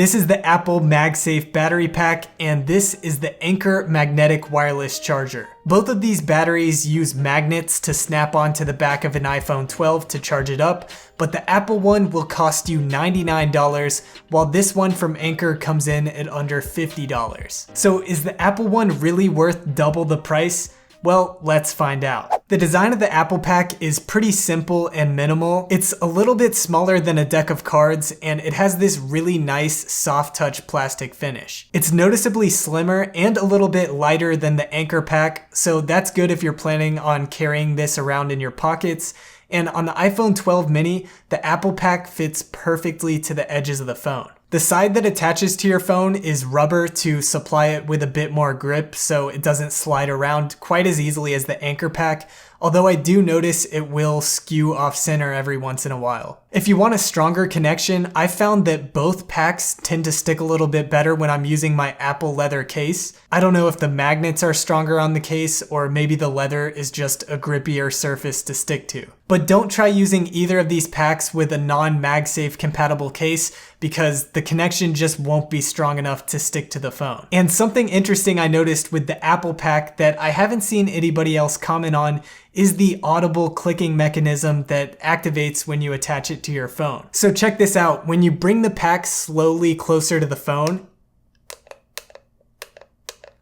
This is the Apple MagSafe Battery Pack, and this is the Anker magnetic wireless charger. Both of these batteries use magnets to snap onto the back of an iPhone 12 to charge it up, but the Apple one will cost you $99, while this one from Anker comes in at under $50. So is the Apple one really worth double the price? Well, let's find out. The design of the Apple Pack is pretty simple and minimal. It's a little bit smaller than a deck of cards, and it has this really nice soft touch plastic finish. It's noticeably slimmer and a little bit lighter than the Anker pack, so that's good if you're planning on carrying this around in your pockets. And on the iPhone 12 mini, the Apple Pack fits perfectly to the edges of the phone. The side that attaches to your phone is rubber to supply it with a bit more grip so it doesn't slide around quite as easily as the Anker pack, although I do notice it will skew off center every once in a while. If you want a stronger connection, I found that both packs tend to stick a little bit better when I'm using my Apple leather case. I don't know if the magnets are stronger on the case or maybe the leather is just a grippier surface to stick to. But don't try using either of these packs with a non-MagSafe compatible case because the connection just won't be strong enough to stick to the phone. And something interesting I noticed with the Apple pack that I haven't seen anybody else comment on is the audible clicking mechanism that activates when you attach it to your phone. So check this out. When you bring the pack slowly closer to the phone,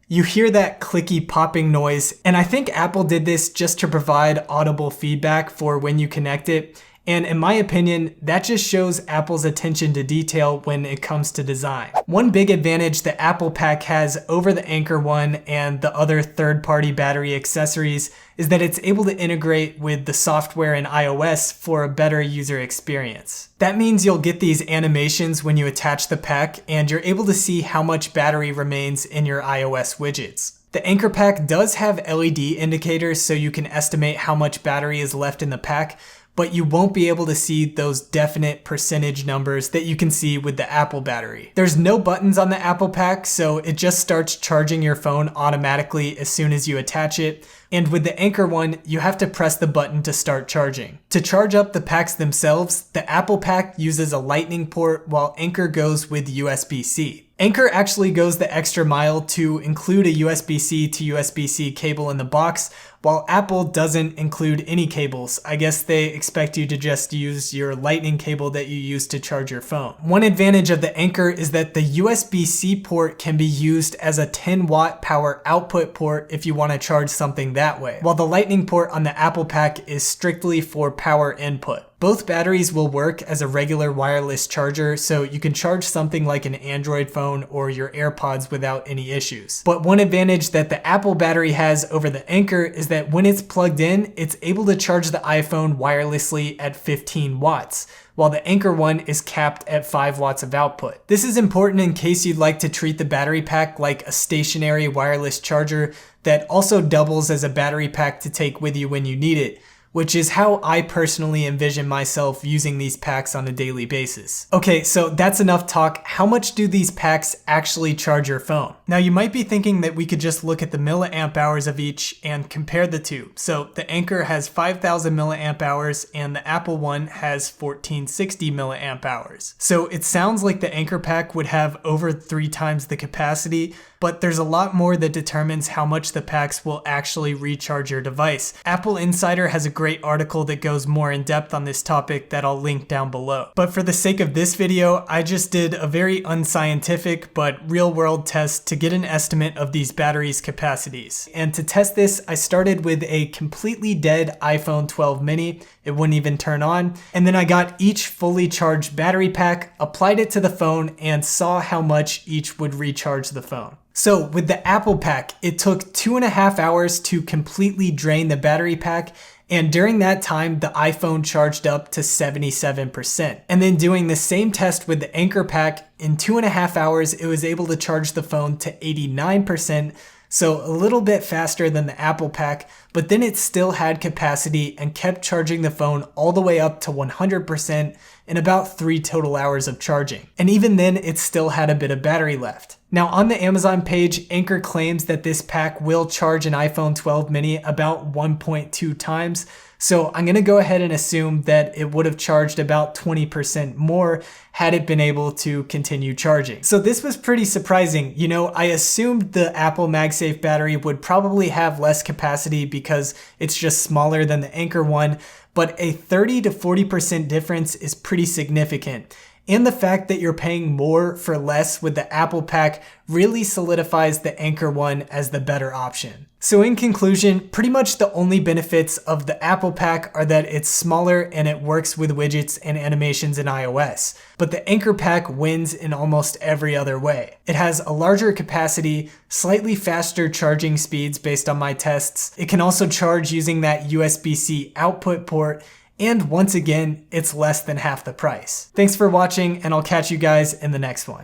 you hear that clicky popping noise, and I think Apple did this just to provide audible feedback for when you connect it. And in my opinion, that just shows Apple's attention to detail when it comes to design. One big advantage the Apple Pack has over the Anker one and the other third-party battery accessories is that it's able to integrate with the software in iOS for a better user experience. That means you'll get these animations when you attach the pack, and you're able to see how much battery remains in your iOS widgets. The Anker pack does have LED indicators so you can estimate how much battery is left in the pack, but you won't be able to see those definite percentage numbers that you can see with the Apple battery. There's no buttons on the Apple pack, so it just starts charging your phone automatically as soon as you attach it. And with the Anker one, you have to press the button to start charging. To charge up the packs themselves, the Apple pack uses a Lightning port while Anker goes with USB-C. Anker actually goes the extra mile to include a USB-C to USB-C cable in the box, while Apple doesn't include any cables. I guess they expect you to just use your Lightning cable that you use to charge your phone. One advantage of the Anker is that the USB-C port can be used as a 10-watt power output port if you want to charge something that way, while the Lightning port on the Apple pack is strictly for power input. Both batteries will work as a regular wireless charger, so you can charge something like an Android phone or your AirPods without any issues. But one advantage that the Apple battery has over the Anker is that when it's plugged in, it's able to charge the iPhone wirelessly at 15 watts, while the Anker one is capped at 5 watts of output. This is important in case you'd like to treat the battery pack like a stationary wireless charger that also doubles as a battery pack to take with you when you need it, which is how I personally envision myself using these packs on a daily basis. Okay, so that's enough talk. How much do these packs actually charge your phone? Now you might be thinking that we could just look at the milliamp hours of each and compare the two. So the Anker has 5,000 milliamp hours and the Apple one has 1460 milliamp hours. So it sounds like the Anker pack would have over 3 times the capacity, but there's a lot more that determines how much the packs will actually recharge your device. Apple Insider has a great article that goes more in depth on this topic that I'll link down below. But for the sake of this video, I just did a very unscientific but real world test to get an estimate of these batteries' capacities. And to test this, I started with a completely dead iPhone 12 mini. It wouldn't even turn on. And then I got each fully charged battery pack, applied it to the phone, and saw how much each would recharge the phone. So with the Apple pack, it took 2.5 hours to completely drain the battery pack, and during that time, the iPhone charged up to 77%. And then doing the same test with the Anker pack, in 2.5 hours, it was able to charge the phone to 89%, so a little bit faster than the Apple pack, but then it still had capacity and kept charging the phone all the way up to 100% in about 3 total hours of charging. And even then, it still had a bit of battery left. Now on the Amazon page, Anker claims that this pack will charge an iPhone 12 mini about 1.2 times. So I'm gonna go ahead and assume that it would have charged about 20% more had it been able to continue charging. So this was pretty surprising. You know, I assumed the Apple MagSafe battery would probably have less capacity because it's just smaller than the Anker one, but a 30 to 40% difference is pretty significant. And the fact that you're paying more for less with the Apple pack really solidifies the Anker one as the better option. So in conclusion, pretty much the only benefits of the Apple pack are that it's smaller and it works with widgets and animations in iOS. But the Anker pack wins in almost every other way. It has a larger capacity, slightly faster charging speeds based on my tests. It can also charge using that USB-C output port. And once again, it's less than half the price. Thanks for watching, and I'll catch you guys in the next one.